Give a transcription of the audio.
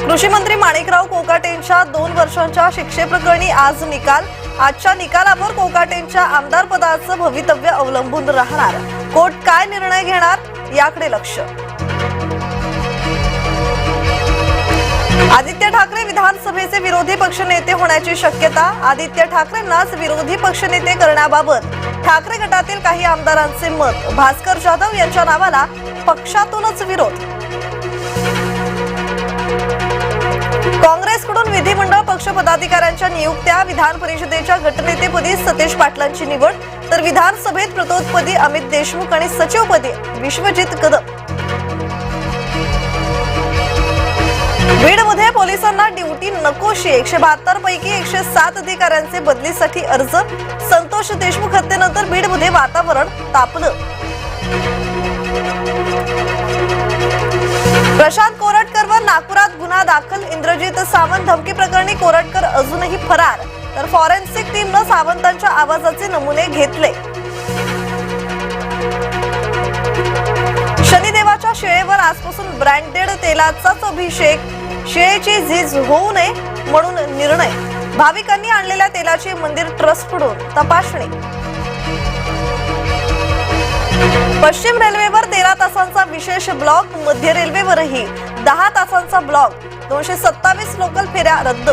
कृषी मंत्री माणिकराव कोकाटेंच्या 2 वर्षांच्या शिक्षेप्रकरणी आज निकाल। आजच्या निकालावर कोकाटेंच्या आमदार पदाचं भवितव्य अवलंबून राहणार। कोर्ट काय निर्णय घेणार याकडे लक्ष। आदित्य ठाकरे विधानसभेचे विरोधी पक्षनेते होण्याची शक्यता। आदित्य ठाकरेंनाच विरोधी पक्षनेते करण्याबाबत ठाकरे गटातील काही आमदारांचे मत। भास्कर जाधव यांच्या नावाला पक्षातूनच विरोध। काँग्रेसकडून विधिमंडळ पक्ष पदाधिकाऱ्यांच्या नियुक्त्या। विधान परिषदेच्या गटनेतेपदी सतीश पाटलांची निवड, तर विधानसभेत प्रतोदपदी अमित देशमुख आणि सचिवपदी विश्वजित कदम। बीडमध्ये पोलिसांना ड्युटी नकोशी। 172 पैकी 107 अधिकाऱ्यांचे बदलीसाठी अर्ज। संतोष देशमुख हत्येनंतर बीडमध्ये वातावरण तापलं। प्रशांत कोरटकरवर नागपुरात गुन्हा दाखल। इंद्रजित सावंत धमकी प्रकरणी कोरटकर अजूनही फरार, तर फॉरेन्सिक टीमनं सावंतांच्या आवाजाचे नमुने घेतले। शनिदेवाच्या शिळेवर आजपासून ब्रँडेड तेलाचाच अभिषेक। शिळेची झीज होऊ नये म्हणून निर्णय। भाविकांनी आणलेल्या तेलाची मंदिर ट्रस्टकडून तपासणी। पश्चिम रेल्वेवर 13 तासांचा विशेष ब्लॉक। मध्य रेल्वेवरही 10 तासांचा ब्लॉक। 227 लोकल फेऱ्या रद्द।